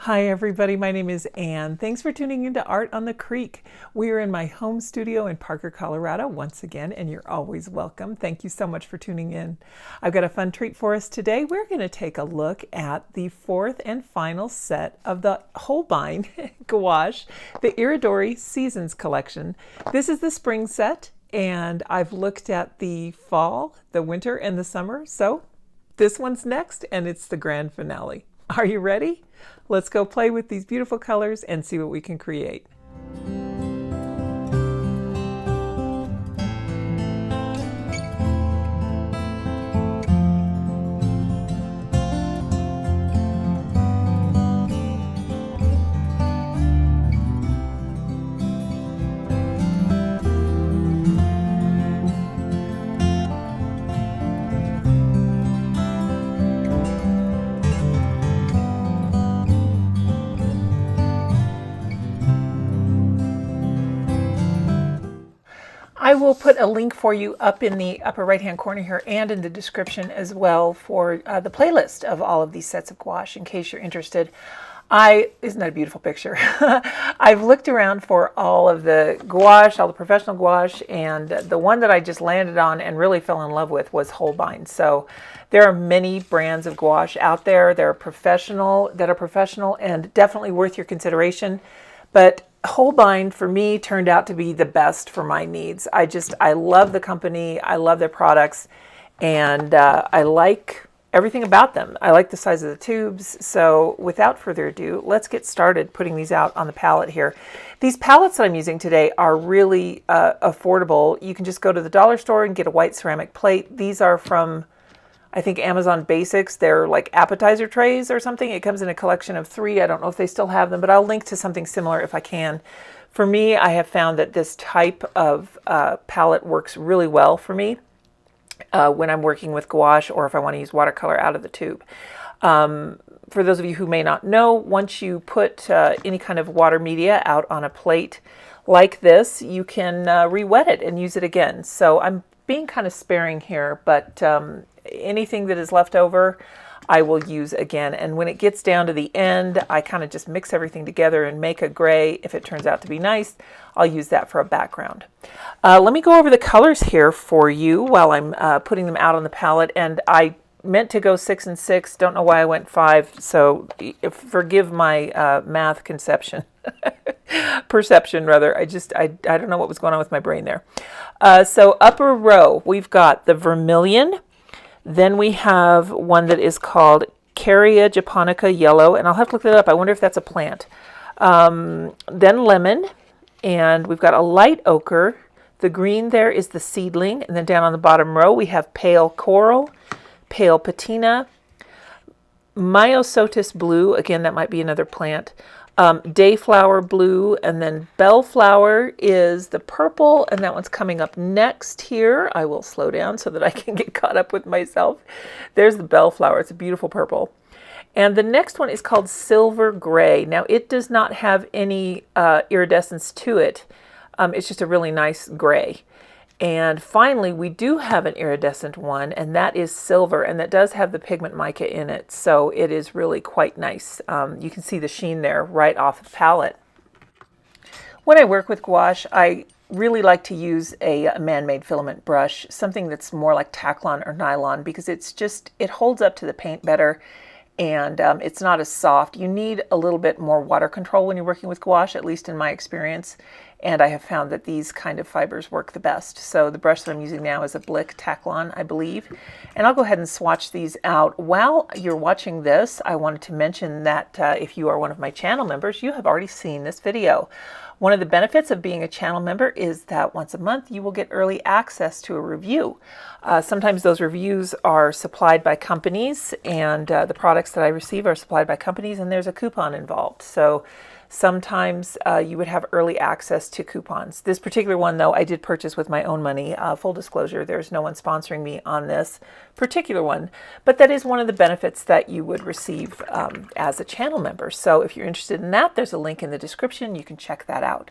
Hi everybody, my name is Anne. Thanks for tuning into Art on the Creek. We are in my home studio in Parker, Colorado once again, and you're always welcome. Thank you so much for tuning in. I've got a fun treat for us today. We're going to take a look at the fourth and final set of the Holbein Gouache, the Iridori Seasons Collection. This is the spring set, and I've looked at the fall, the winter, and the summer, so this one's next, and it's the grand finale. Are you ready? Let's go play with these beautiful colors and see what we can create. I will put a link for you up in the upper right hand corner here and in the description as well for the playlist of all of these sets of gouache in case you're interested. Isn't that a beautiful picture? I've looked around for all of the gouache, all the professional gouache, and the one that I just landed on and really fell in love with was Holbein. So there are many brands of gouache out there that are professional and definitely worth your consideration. But Holbein for me turned out to be the best for my needs. I love the company, I love their products, and I like everything about them. I like the size of the tubes. So without further ado, let's get started putting these out on the palette here. These palettes that I'm using today are really affordable. You can just go to the dollar store and get a white ceramic plate. These are from, I think, Amazon Basics. They're like appetizer trays or something. It comes in a collection of 3. I don't know if they still have them, but I'll link to something similar if I can. For me, I have found that this type of palette works really well for me when I'm working with gouache or if I want to use watercolor out of the tube. For those of you who may not know, once you put any kind of water media out on a plate like this, you can re-wet it and use it again. So I'm being kind of sparing here, but anything that is left over, I will use again. And when it gets down to the end, I kind of just mix everything together and make a gray. If it turns out to be nice, I'll use that for a background. Let me go over the colors here for you while I'm putting them out on the palette. And I meant to go 6 and 6. Don't know why I went 5. So forgive my math conception. Perception rather. I don't know what was going on with my brain there. So upper row, we've got the vermilion. Then we have one that is called Caria japonica yellow, and I'll have to look that up. I wonder if that's a plant. Then lemon, and we've got a light ochre. The green there is the seedling, and then down on the bottom row we have pale coral, pale patina, myosotis blue. Again, that might be another plant. Dayflower blue, and then bellflower is the purple, and that one's coming up next here. I will slow down so that I can get caught up with myself. There's the bellflower. It's a beautiful purple. And the next one is called silver gray. Now, it does not have any iridescence to it. It's just a really nice gray. And finally, we do have an iridescent one, and that is silver, and that does have the pigment mica in it, so it is really quite nice. You can see the sheen there right off the palette. When I work with gouache, I really like to use a man-made filament brush, something that's more like Taklon or nylon, because it holds up to the paint better, and it's not as soft. You need a little bit more water control when you're working with gouache, at least in my experience. And I have found that these kind of fibers work the best. So the brush that I'm using now is a Blick Taklon, I believe. And I'll go ahead and swatch these out. While you're watching this, I wanted to mention that if you are one of my channel members, you have already seen this video. One of the benefits of being a channel member is that once a month you will get early access to a review. Sometimes those reviews are supplied by companies, and the products that I receive are supplied by companies, and there's a coupon involved. So sometimes you would have early access to coupons. This particular one, though, I did purchase with my own money. Full disclosure, there's no one sponsoring me on this particular one, but that is one of the benefits that you would receive as a channel member. So if you're interested in that, there's a link in the description. You can check that out.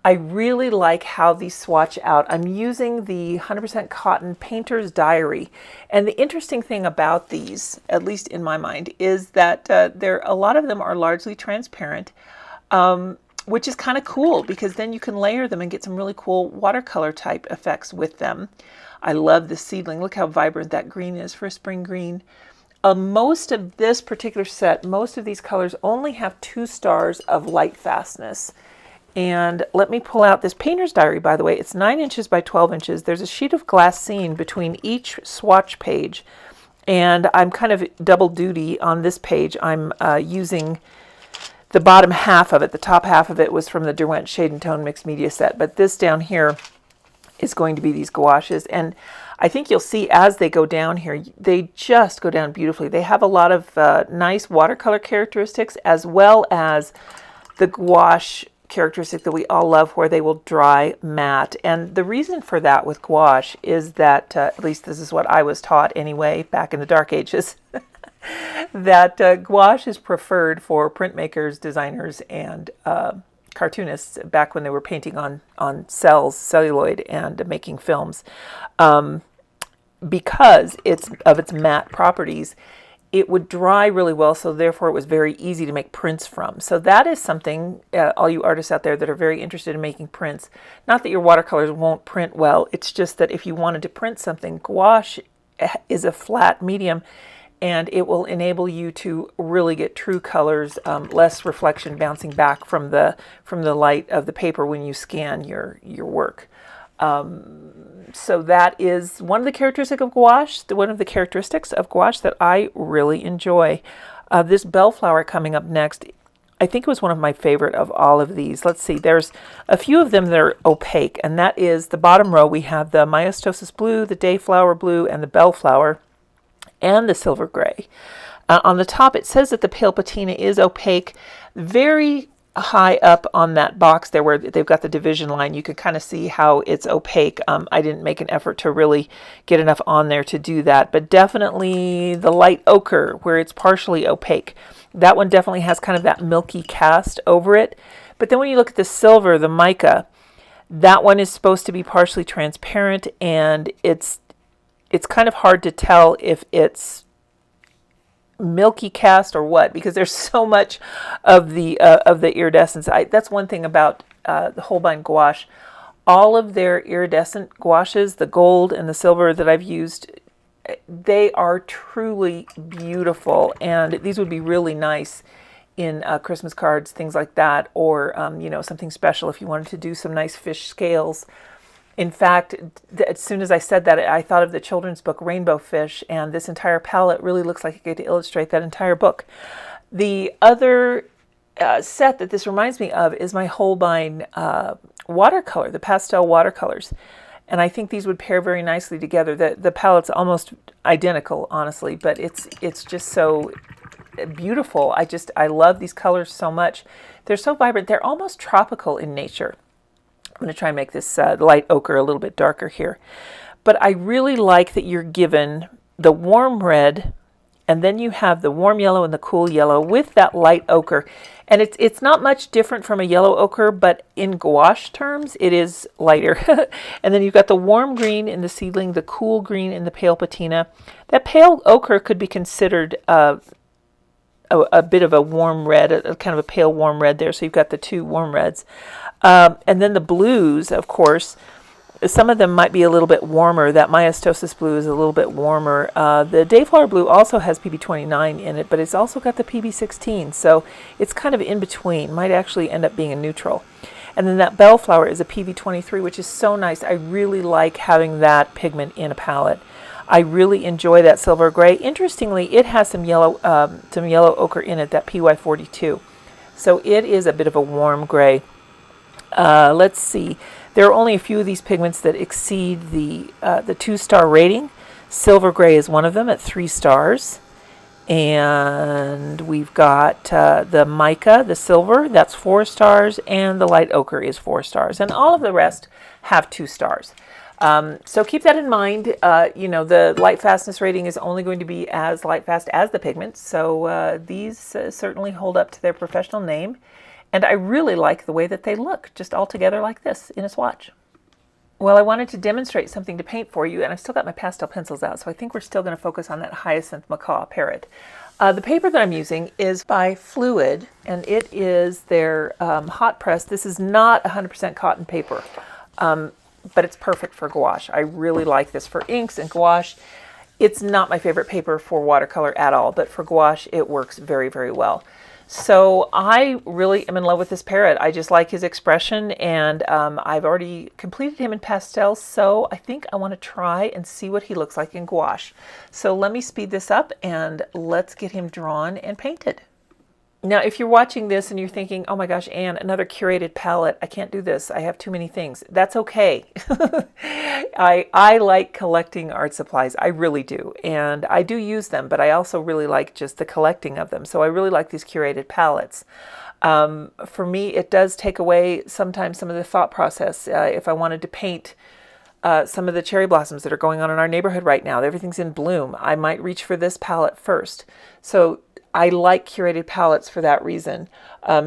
I really like how these swatch out. I'm using the 100% cotton Painter's Diary. And the interesting thing about these, at least in my mind, is that a lot of them are largely transparent, which is kind of cool because then you can layer them and get some really cool watercolor type effects with them. I love this seedling. Look how vibrant that green is for a spring green. Most of this particular set, most of these colors only have 2 stars of light fastness. And let me pull out this Painter's Diary, by the way. It's 9 inches by 12 inches. There's a sheet of glassine between each swatch page. And I'm kind of double duty on this page. I'm using the bottom half of it. The top half of it was from the Derwent Shade and Tone Mixed Media set. But this down here is going to be these gouaches. And I think you'll see as they go down here, they just go down beautifully. They have a lot of nice watercolor characteristics as well as the gouache characteristic that we all love where they will dry matte. And the reason for that with gouache is that, at least this is what I was taught anyway back in the dark ages, that gouache is preferred for printmakers, designers, and cartoonists back when they were painting on celluloid and making films. Because of its matte properties, it would dry really well, so therefore it was very easy to make prints from. So that is something, all you artists out there that are very interested in making prints, not that your watercolors won't print well, it's just that if you wanted to print something, gouache is a flat medium and it will enable you to really get true colors, less reflection bouncing back from the light of the paper when you scan your work. So that is one of the characteristics of gouache, that I really enjoy. This bellflower coming up next, I think it was one of my favorite of all of these. Let's see, there's a few of them that are opaque, and that is the bottom row. We have the Myostosis blue, the Dayflower blue, and the bellflower, and the silver gray. On the top, it says that the pale patina is opaque. Very high up on that box there where they've got the division line, you can kind of see how it's opaque. I didn't make an effort to really get enough on there to do that, but definitely the light ochre where it's partially opaque. That one definitely has kind of that milky cast over it. But then when you look at the silver, the mica, that one is supposed to be partially transparent, and it's kind of hard to tell if it's milky cast or what, because there's so much of the iridescence. That's one thing about the Holbein gouache. All of their iridescent gouaches, the gold and the silver that I've used, they are truly beautiful, and these would be really nice in Christmas cards, things like that, or something special if you wanted to do some nice fish scales. In fact, as soon as I said that, I thought of the children's book Rainbow Fish, and this entire palette really looks like it could illustrate that entire book. The other set that this reminds me of is my Holbein watercolor, the pastel watercolors. And I think these would pair very nicely together. The palette's almost identical, honestly, but it's just so beautiful. I love these colors so much. They're so vibrant. They're almost tropical in nature. I'm going to try and make this light ochre a little bit darker here. But I really like that you're given the warm red, and then you have the warm yellow and the cool yellow with that light ochre. And it's not much different from a yellow ochre, but in gouache terms, it is lighter. And then you've got the warm green in the seedling, the cool green in the pale patina. That pale ochre could be considered a bit of a warm red, a kind of a pale warm red there. So you've got the 2 warm reds. And then the blues, of course, some of them might be a little bit warmer. That Myostosis blue is a little bit warmer. The Dayflower blue also has PB29 in it, but it's also got the PB16. So it's kind of in between. Might actually end up being a neutral. And then that bellflower is a PB23, which is so nice. I really like having that pigment in a palette. I really enjoy that silver gray. Interestingly, it has some yellow ochre in it, that PY42. So it is a bit of a warm gray. Let's see. There are only a few of these pigments that exceed the 2-star rating. Silver gray is one of them at 3 stars. And we've got the mica, the silver, that's 4 stars, and the light ochre is 4 stars. And all of the rest have 2 stars. So keep that in mind. The light fastness rating is only going to be as light fast as the pigments. So these certainly hold up to their professional name. And I really like the way that they look, just all together like this in a swatch. Well, I wanted to demonstrate something to paint for you, and I've still got my pastel pencils out, so I think we're still going to focus on that Hyacinth Macaw Parrot. The paper that I'm using is by Fluid, and it is their hot press. This is not 100% cotton paper, but it's perfect for gouache. I really like this for inks and gouache. It's not my favorite paper for watercolor at all, but for gouache, it works very, very well. So I really am in love with this parrot. I just like his expression, and I've already completed him in pastels, so I think I want to try and see what he looks like in gouache. So let me speed this up and let's get him drawn and painted. Now, if you're watching this and you're thinking, oh my gosh, Anne, another curated palette, I can't do this, I have too many things. That's okay. I like collecting art supplies. I really do. And I do use them, but I also really like just the collecting of them. So I really like these curated palettes. For me, it does take away sometimes some of the thought process. If I wanted to paint some of the cherry blossoms that are going on in our neighborhood right now, everything's in bloom, I might reach for this palette first. So I like curated palettes for that reason.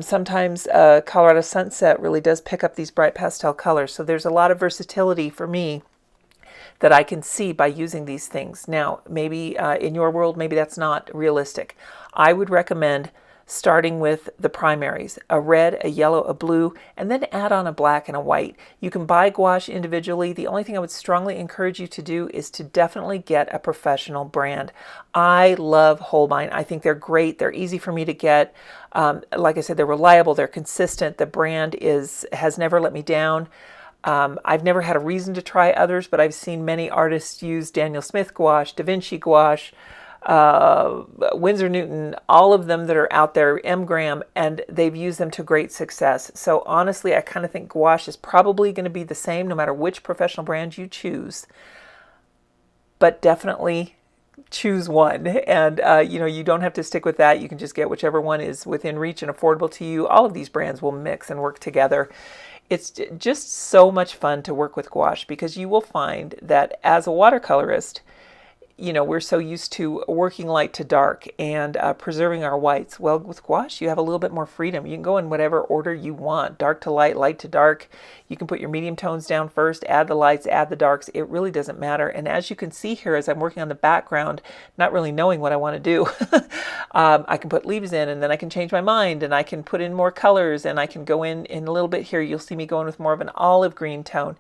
Sometimes Colorado Sunset really does pick up these bright pastel colors. So there's a lot of versatility for me that I can see by using these things. Now, maybe in your world, maybe that's not realistic. I would recommend starting with the primaries, a red, a yellow, a blue, and then add on a black and a white. You can buy gouache individually. The only thing I would strongly encourage you to do is to definitely get a professional brand. I love Holbein. I think they're great. They're easy for me to get. Like I said, they're reliable, they're consistent. The brand has never let me down. I've never had a reason to try others, but I've seen many artists use Daniel Smith gouache, Da Vinci gouache, Winsor Newton, all of them that are out there, M. Graham, and they've used them to great success. So honestly, I kind of think gouache is probably going to be the same no matter which professional brand you choose, but definitely choose one. And you don't have to stick with that. You can just get whichever one is within reach and affordable to you. All of these brands will mix and work together. It's just so much fun to work with gouache because you will find that as a watercolorist, we're so used to working light to dark and preserving our whites. Well, with gouache, you have a little bit more freedom. You can go in whatever order you want, dark to light, light to dark. You can put your medium tones down first, add the lights, add the darks. It really doesn't matter. And as you can see here, as I'm working on the background, not really knowing what I want to do, I can put leaves in and then I can change my mind and I can put in more colors and I can go in a little bit here. You'll see me going with more of an olive green tone.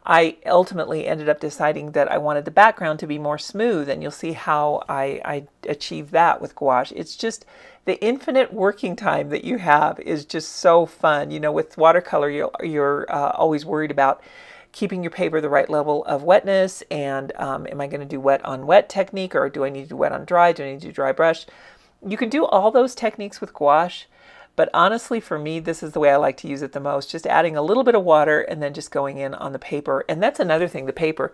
I ultimately ended up deciding that I wanted the background to be more smooth, and you'll see how I achieved that with gouache. It's just the infinite working time that you have is just so fun. With watercolor, you're always worried about keeping your paper the right level of wetness, and am I going to do wet on wet technique, or do I need to do wet on dry? Do I need to do dry brush? You can do all those techniques with gouache. But honestly, for me, this is the way I like to use it the most, just adding a little bit of water and then just going in on the paper. And that's another thing, the paper.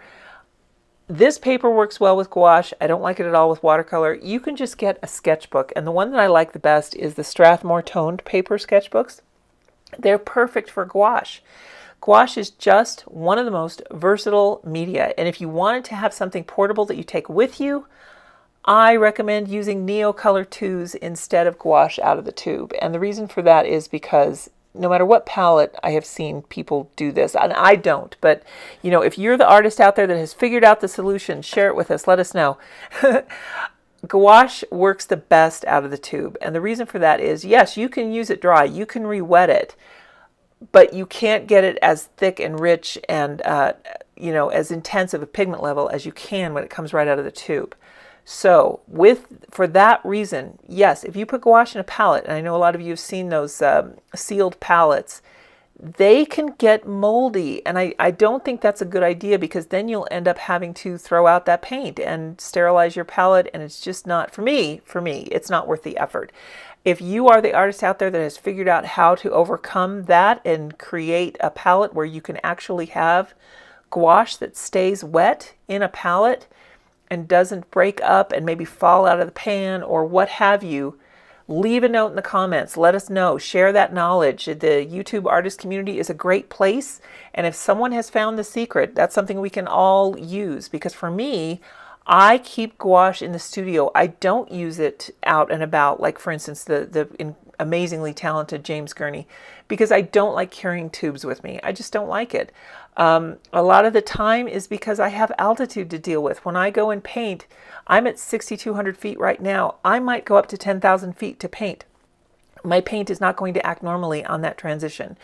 This paper works well with gouache. I don't like it at all with watercolor. You can just get a sketchbook. And the one that I like the best is the Strathmore toned paper sketchbooks. They're perfect for gouache. Gouache is just one of the most versatile media. And if you wanted to have something portable that you take with you, I recommend using Neocolor 2s instead of gouache out of the tube. And the reason for that is because no matter what palette, I have seen people do this. And I don't. But, if you're the artist out there that has figured out the solution, share it with us. Let us know. Gouache works the best out of the tube. And the reason for that is, yes, you can use it dry. You can re-wet it. But you can't get it as thick and rich and, as intense of a pigment level as you can when it comes right out of the tube. So for that reason, yes, if you put gouache in a palette, and I know a lot of you have seen those sealed palettes, they can get moldy. And I don't think that's a good idea because then you'll end up having to throw out that paint and sterilize your palette. And it's just not, for me, it's not worth the effort. If you are the artist out there that has figured out how to overcome that and create a palette where you can actually have gouache that stays wet in a palette and doesn't break up and maybe fall out of the pan or what have you, leave a note in the comments. Let us know. Share that knowledge. The YouTube artist community is a great place. And if someone has found the secret, that's something we can all use. Because for me, I keep gouache in the studio. I don't use it out and about. Like, for instance, in amazingly talented James Gurney, because I don't like carrying tubes with me. I just don't like it. A lot of the time is because I have altitude to deal with. When I go and paint, I'm at 6,200 feet right now. I might go up to 10,000 feet to paint. My paint is not going to act normally on that transition.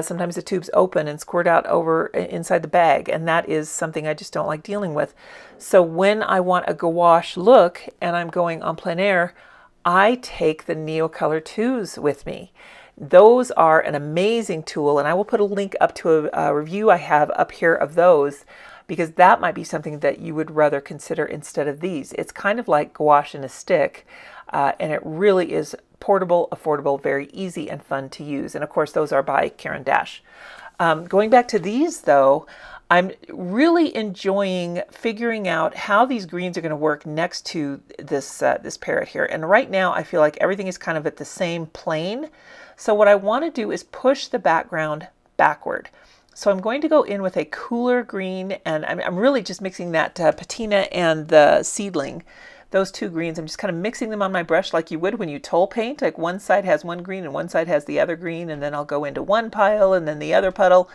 Sometimes the tubes open and squirt out over inside the bag, and that is something I just don't like dealing with. So when I want a gouache look and I'm going en plein air, I take the Neocolor 2s with me. Those are an amazing tool, and I will put a link up to a review I have up here of those, because that might be something that you would rather consider instead of these. It's kind of like gouache in a stick, and it really is portable, affordable, very easy and fun to use. And of course, those are by Caran d'Ache. Going back to these though, I'm really enjoying figuring out how these greens are going to work next to this this parrot here. And right now I feel like everything is kind of at the same plane. So what I want to do is push the background backward. So I'm going to go in with a cooler green, and I'm really just mixing that patina and the seedling. Those two greens, I'm just kind of mixing them on my brush like you would when you toll paint. Like one side has one green and one side has the other green, and then I'll go into one pile and then the other puddle.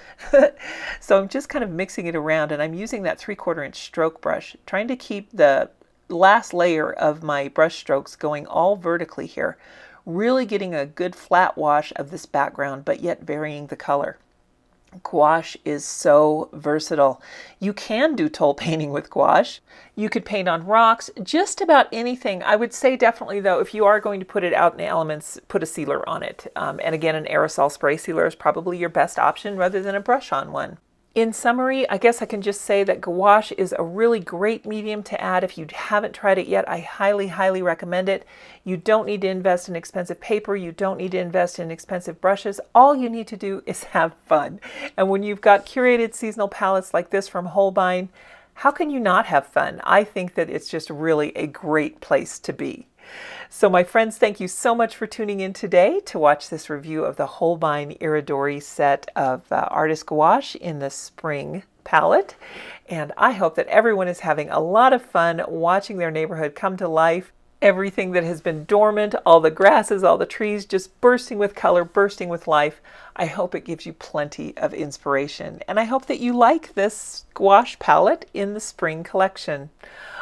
So I'm just kind of mixing it around, and I'm using that 3/4 inch stroke brush, trying to keep the last layer of my brush strokes going all vertically here, really getting a good flat wash of this background, but yet varying the color. Gouache is so versatile. You can do toll painting with gouache. You could paint on rocks, just about anything. I would say definitely though, if you are going to put it out in the elements, put a sealer on it. And again, an aerosol spray sealer is probably your best option rather than a brush on one. In summary, I guess I can just say that gouache is a really great medium to add. If you haven't tried it yet, I highly, highly recommend it. You don't need to invest in expensive paper. You don't need to invest in expensive brushes. All you need to do is have fun. And when you've got curated seasonal palettes like this from Holbein, how can you not have fun? I think that it's just really a great place to be. So my friends, thank you so much for tuning in today to watch this review of the Holbein Iridori set of Artist Gouache in the spring palette. And I hope that everyone is having a lot of fun watching their neighborhood come to life. Everything that has been dormant, all the grasses, all the trees, just bursting with color, bursting with life. I hope it gives you plenty of inspiration. And I hope that you like this gouache palette in the spring collection.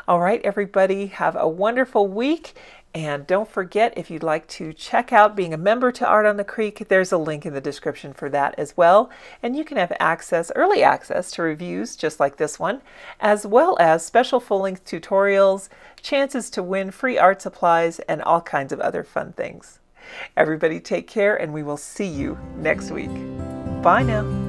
All right, everybody, have a wonderful week. And don't forget, if you'd like to check out being a member to Art on the Creek, there's a link in the description for that as well. And you can have access, early access to reviews just like this one, as well as special full-length tutorials, chances to win free art supplies, and all kinds of other fun things. Everybody take care, and we will see you next week. Bye now.